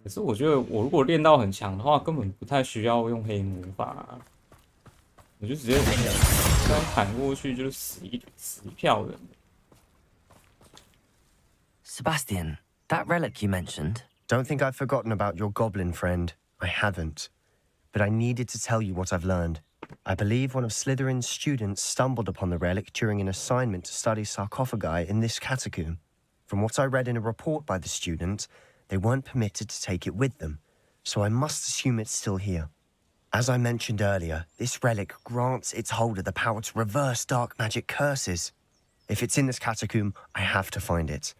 可是我觉得我如果练到很强的话，根本不太需要用黑魔法啊，我就直接这样砍过去，就是死一票人。Sebastian, that relic you mentioned. Don't think I've forgotten about your goblin friend. I haven't. But I needed to tell you what I've learned. I believe one of Slytherin's students stumbled upon the relic during an assignment to study sarcophagi in this catacomb. From what I read in a report by the student, they weren't permitted to take it with them, so I must assume it's still here. As I mentioned earlier, this relic grants its holder the power to reverse dark magic curses. If it's in this catacomb, I have to find it.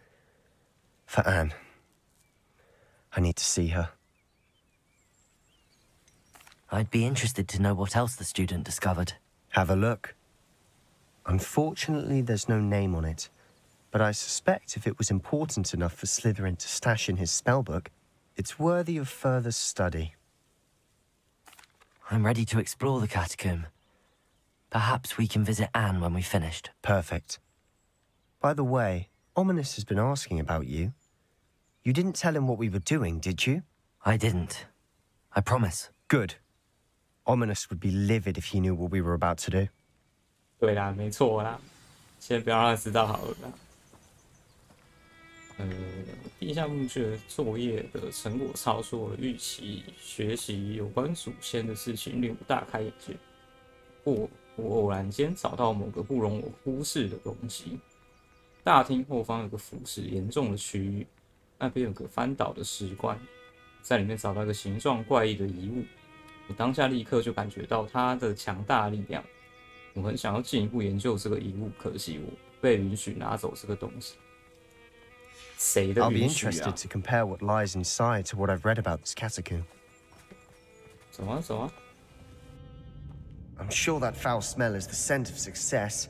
For Anne. I need to see her. I'd be interested to know what else the student discovered. Have a look. Unfortunately, there's no name on it, but I suspect if it was important enough for Slytherin to stash in his spellbook, it's worthy of further study. I'm ready to explore the catacomb. Perhaps we can visit Anne when we've finished. Perfect. By the way, Ominous has been asking about you. You didn't tell him what we were doing, did you? I didn't. I promise. Good. Ominous would be livid if he knew what we were about to do. 对啦，没错啦，先不要让他知道好了啦。地下墓穴作业的成果超出我的预期，学习有关祖先的事情令我大开眼界。我偶然间找到某个不容我忽视的东西。大厅后方有个腐蚀严重的区域，那边有个翻倒的石棺，在里面找到一个形状怪异的遗物。我当下立刻就感觉到它的强大力量，我很想要进一步研究这个遗物，可惜我不被允许拿走这个东西。谁的 I'll be 允许啊？ interested to compare what lies inside to what I've read about this catacomb. 走啊走啊！ I'm sure that foul smell is the scent of success.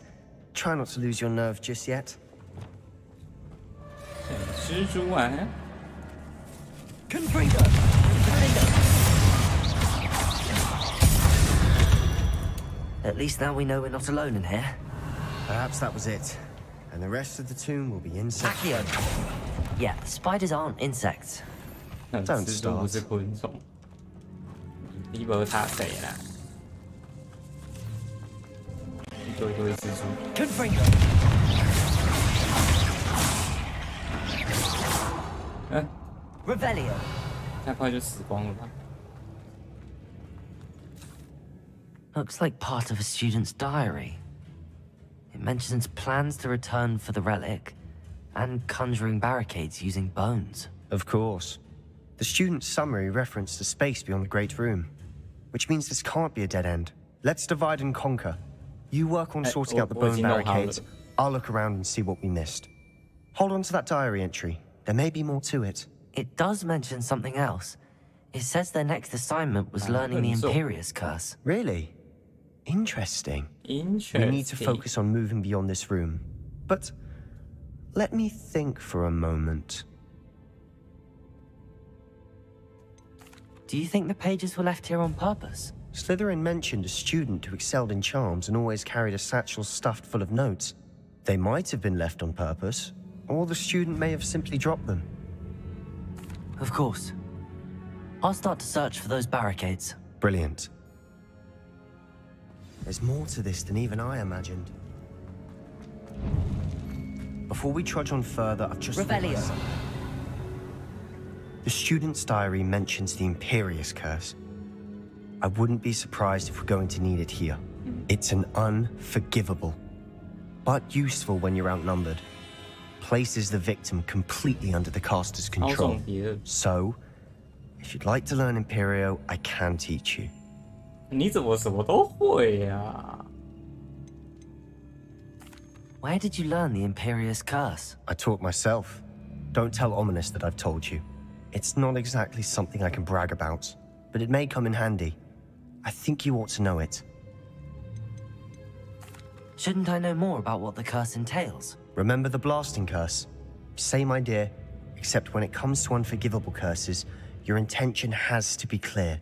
Try not to lose your nerve just yet. 蜘蛛啊！ At least now we know we're not alone in here. Perhaps that was it. And the rest of the tomb will be insects. Accio. Yeah, spiders aren't insects. 那蜘蛛不是昆虫，你无他谁啦？一堆堆蜘蛛。Revelio. 太快就死光了吧？ Looks like part of a student's diary. It mentions plans to return for the relic and conjuring barricades using bones. Of course. The student's summary referenced a space beyond the Great Room, which means this can't be a dead end. Let's divide and conquer. You work on sorting out the bone barricades. I'll look around and see what we missed. Hold on to that diary entry. There may be more to it. It does mention something else. It says their next assignment was learning the Imperious Curse. Really? Interesting. Interesting. We need to focus on moving beyond this room. But let me think for a moment. Do you think the pages were left here on purpose? Slytherin mentioned a student who excelled in charms and always carried a satchel stuffed full of notes. They might have been left on purpose, or the student may have simply dropped them. Of course. I'll start to search for those barricades. Brilliant. There's more to this than even I imagined. Before we trudge on further, I've just... Revelio. The student's diary mentions the Imperious Curse. I wouldn't be surprised if we're going to need it here. It's an unforgivable, but useful when you're outnumbered. Places the victim completely under the caster's control. So, if you'd like to learn Imperio, I can teach you. 你怎么什么都会啊？ Where did you learn the Imperious Curse? I taught myself. Don't tell Ominous that I've told you. It's not exactly something I can brag about, but it may come in handy. I think you ought to know it. Shouldn't I know more about what the curse entails? Remember the blasting curse? Same idea, except when it comes to unforgivable curses, your intention has to be clear.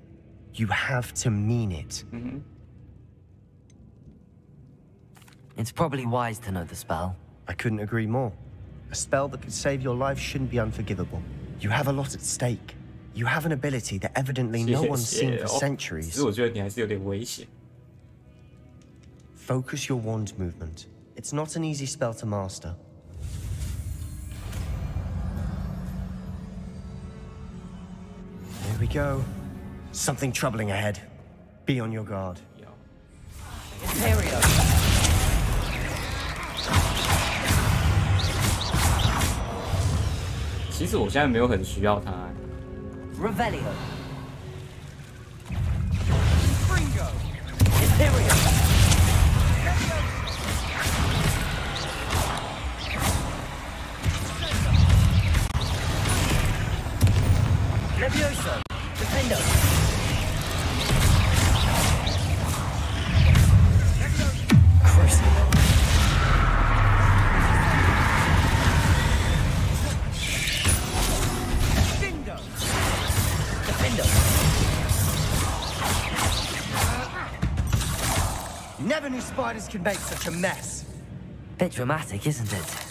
You have to mean it. It's probably wise to know the spell. I couldn't agree more. A spell that could save your life shouldn't be unforgivable. You have a lot at stake. You have an ability that evidently no one's seen for 其 centuries. 实我觉得你还是有点危险。 Focus your wand movement. It's not an easy spell to master. Here we go. Something troubling ahead. Be on your guard. Imperio. 其实我现在没有很需要它。 Revelio. Imperio. Levioso. Defendo. Crucible. Defendo. Never knew spiders could make such a mess. Bit dramatic, isn't it?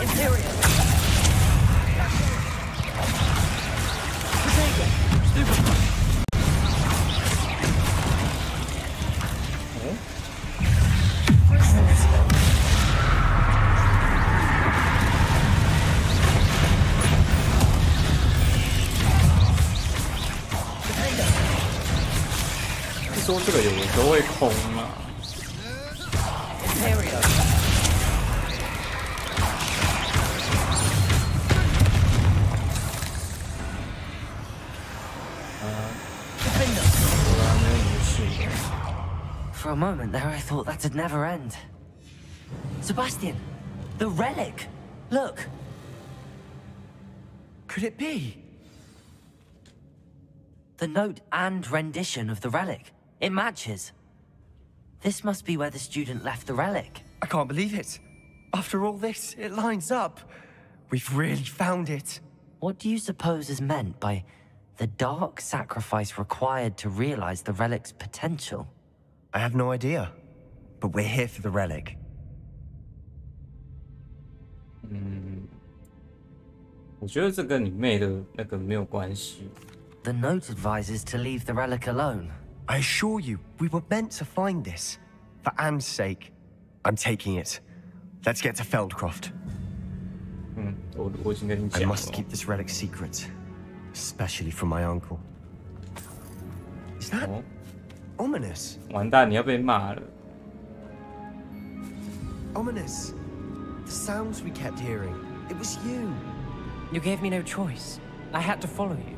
Imperial. Protego. Super. 说这个有的时候会空啊。Imperial. For a moment there, I thought that'd never end. Sebastian, the relic. Look. Could it be? The note and rendition of the relic. It matches. This must be where the student left the relic. I can't believe it. After all this, it lines up. We've really found it. What do you suppose is meant by the dark sacrifice required to realize the relic's potential? I have no idea. But we're here for the relic. 我觉得这跟你妹的那个没有关系。 The note advises to leave the relic alone. I assure you, we were meant to find this. For Anne's sake, I'm taking it. Let's get to Feldcroft. 我已经跟你 I 讲了。 must keep this relic secret, especially from my uncle. Is that ominous? 完蛋，你要被骂了。 Ominous. The sounds we kept hearing. It was you. You gave me no choice. I had to follow you.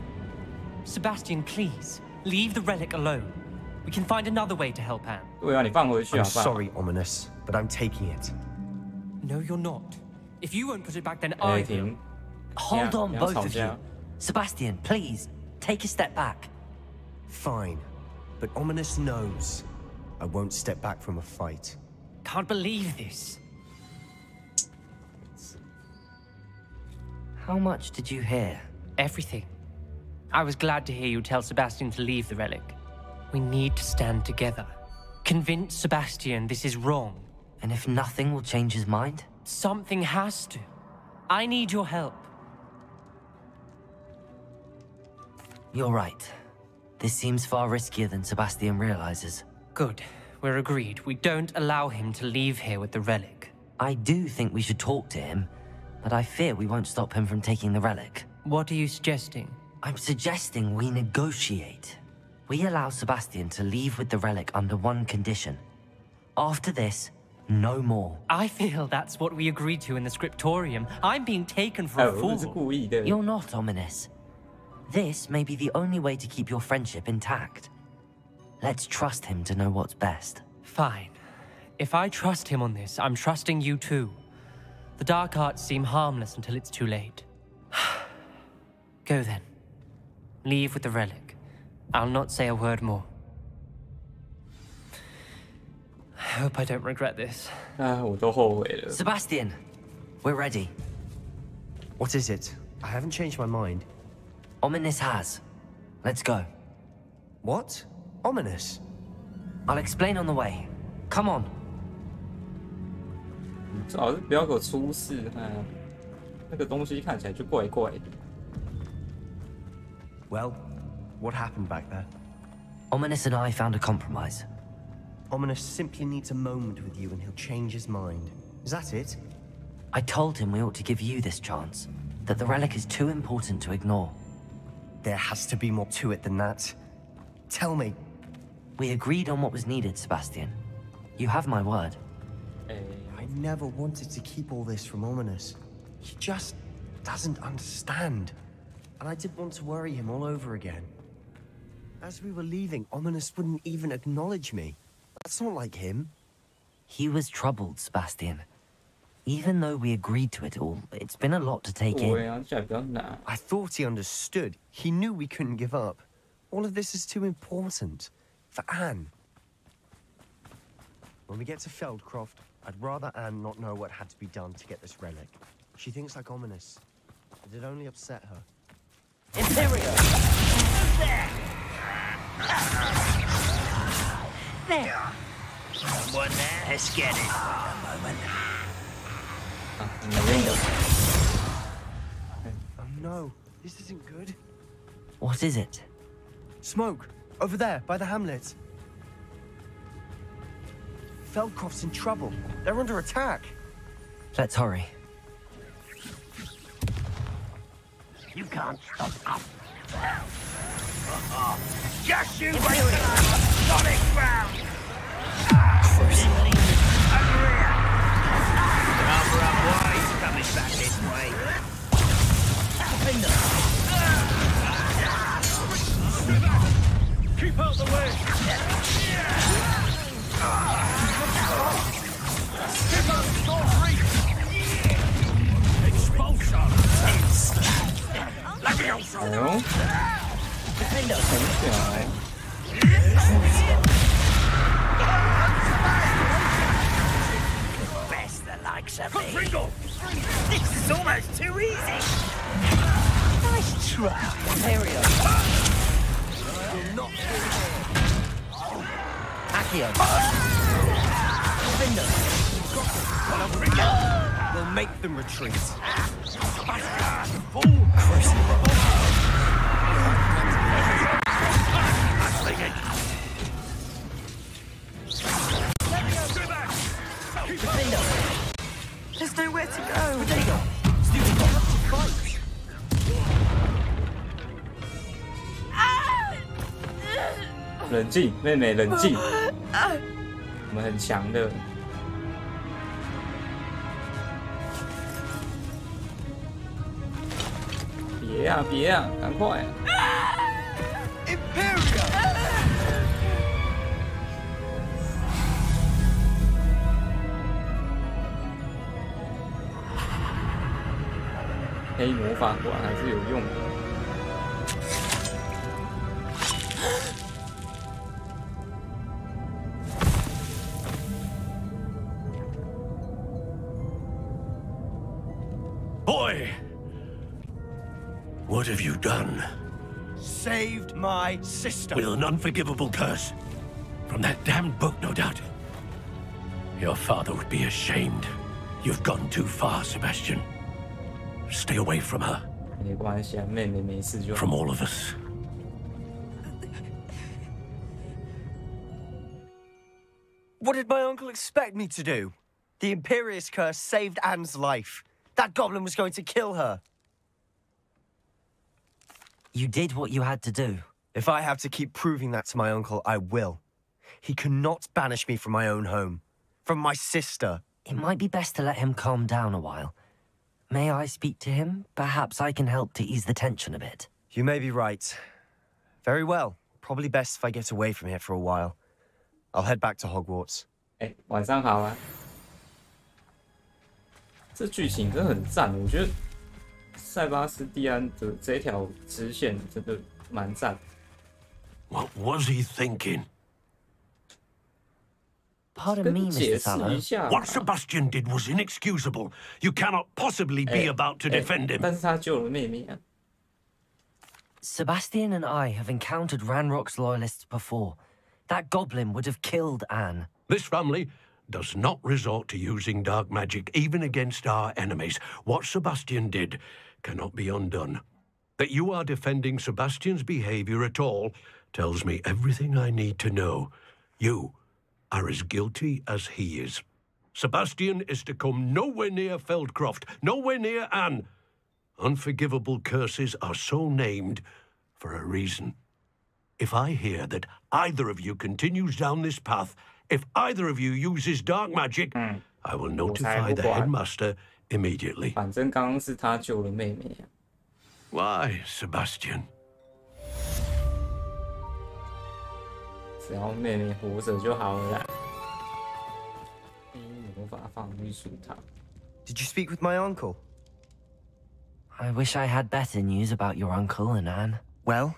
Sebastian, please, leave the relic alone. We can find another way to help Anne. 对啊，你放回去 I'm 好不好？ sorry, Ominous, but I'm taking it. No, you're not. If you won't put it back, then 哎， I will. 停。 Hold on, 不要 both 吵 of 架 you. Sebastian, please, take a step back. Fine. But Ominous knows I won't step back from a fight. Can't believe this. How much did you hear? Everything. I was glad to hear you tell Sebastian to leave the relic. We need to stand together. Convince Sebastian this is wrong. And if nothing will change his mind? Something has to. I need your help. You're right. This seems far riskier than Sebastian realizes. Good. We're agreed. We don't allow him to leave here with the relic. I do think we should talk to him, but I fear we won't stop him from taking the relic. What are you suggesting? I'm suggesting we negotiate. We allow Sebastian to leave with the relic under one condition. After this, no more. I feel that's what we agreed to in the scriptorium. I'm being taken for 哎， a 我是 fool. 故意的。 You're not ominous. This may be the only way to keep your friendship intact. Let's trust him to know what's best. Fine. If I trust him on this, I'm trusting you too. The dark arts seem harmless until it's too late. Go then. Leave with the relic. I'll not say a word more. I hope I don't regret this. 啊，我都后悔了。 Sebastian, we're ready. What is it? I haven't changed my mind. Ominous has. Let's go. What? Ominous? I'll explain on the way. Come on. 最好是不要给我出事，那个东西看起来就怪怪的。Well, what happened back there? Ominous and I found a compromise. Ominous simply needs a moment with you and he'll change his mind. Is that it? I told him we ought to give you this chance, that the relic is too important to ignore. There has to be more to it than that. Tell me. We agreed on what was needed, Sebastian. You have my word. I never wanted to keep all this from Ominous. He just doesn't understand. And I didn't want to worry him all over again. As we were leaving, Ominous wouldn't even acknowledge me. That's not like him. He was troubled, Sebastian. Even though we agreed to it all, it's been a lot to take in. I thought he understood. He knew we couldn't give up. All of this is too important. For Anne. When we get to Feldcroft, I'd rather Anne not know what had to be done to get this relic. She thinks like Ominous. But it only upset her. Imperio! There! Someone there? Let's get it. A moment. Oh no, this isn't good. What is it? Smoke! Over there, by the hamlet. Feldcroft's in trouble. They're under attack. Let's hurry. You can't stop us. Just shoot by the solid ground. Cover up, boys. Coming back this way. Keep out the way. Keep out the door free. Expulsion. Let me go. Best the likes of me. This is almost too easy. Nice try. Imperio! Accio! We'll make them retreat. There's nowhere to go! Fight! 冷静，妹妹，冷静。我们很强的。别啊，别啊，赶快啊！黑魔法果然还是有用的。Boy! What have you done? Saved my sister. With an unforgivable curse. From that damned book, no doubt. Your father would be ashamed. You've gone too far, Sebastian. Stay away from her. 没关系啊，妹妹没事就好。 From all of us. What did my uncle expect me to do? The Imperious curse saved Anne's life. That goblin was going to kill her. You did what you had to do. If I have to keep proving that to my uncle, I will. He cannot banish me from my own home. From my sister. It might be best to let him calm down a while. May I speak to him? Perhaps I can help to ease the tension a bit. You may be right. Very well. Probably best if I get away from here for a while. I'll head back to Hogwarts. 哎，晚上好啊！这剧情真的很赞，我觉得塞巴斯蒂安的这条支线真的蛮赞。 What was he thinking? Pardon me, 解 Mr. 释 Sallow. 一下。 What Sebastian did was inexcusable. You cannot possibly be about to defend him. 但是他救了妹妹啊。 Sebastian and I have encountered Ranrock's loyalists before. That goblin would have killed Anne. This family does not resort to using dark magic even against our enemies. What Sebastian did cannot be undone. That you are defending Sebastian's behavior at all tells me everything I need to know. You are as guilty as he is. Sebastian is to come nowhere near Feldcroft, nowhere near Anne. Unforgivable curses are so named for a reason. If I hear that either of you continues down this path, if either of you uses dark magic, I will notify the headmaster immediately. 反正刚刚是他救了妹妹啊。Why, Sebastian? 只要妹妹活着就好了啦。魔法防御术塔。Did you speak with my uncle? I wish I had better news about your uncle and Anne. Well,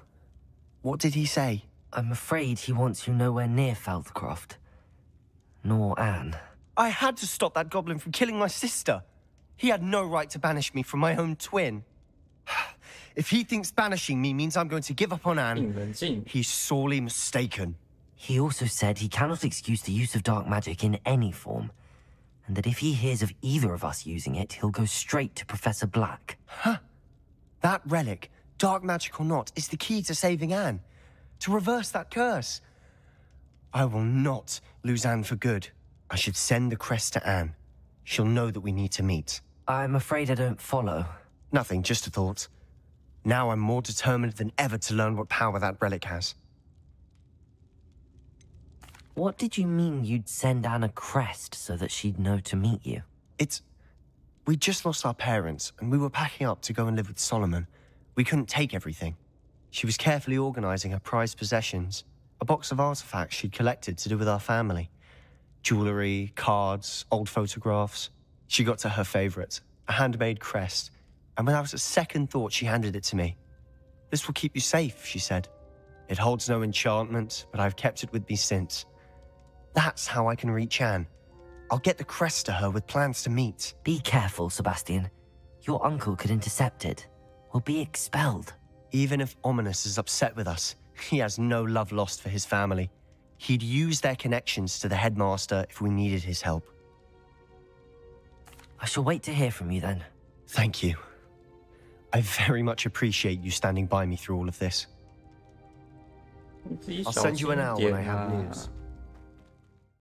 what did he say? I'm afraid he wants you nowhere near Feldcroft. Nor Anne. I had to stop that goblin from killing my sister. He had no right to banish me from my own twin. If he thinks banishing me means I'm going to give up on Anne, he's sorely mistaken. He also said he cannot excuse the use of dark magic in any form, and that if he hears of either of us using it, he'll go straight to Professor Black. Huh? That relic, dark magic or not, is the key to saving Anne. To reverse that curse. I will not lose Anne for good. I should send the crest to Anne. She'll know that we need to meet. I'm afraid I don't follow. Nothing, just a thought. Now I'm more determined than ever to learn what power that relic has. What did you mean you'd send Anne a crest so that she'd know to meet you? We just lost our parents, and we were packing up to go and live with Solomon. We couldn't take everything. She was carefully organizing her prized possessions, a box of artifacts she'd collected to do with our family. Jewelry, cards, old photographs. She got to her favorite, a handmade crest, and without a second thought, she handed it to me. This will keep you safe, she said. It holds no enchantment, but I've kept it with me since. That's how I can reach Anne. I'll get the crest to her with plans to meet. Be careful, Sebastian. Your uncle could intercept it. We'll be expelled. Even if Ominous is upset with us, he has no love lost for his family. He'd use their connections to the headmaster if we needed his help. I shall wait to hear from you then. Thank you. I very much appreciate you standing by me through all of this. I'll send you an hour when I have news.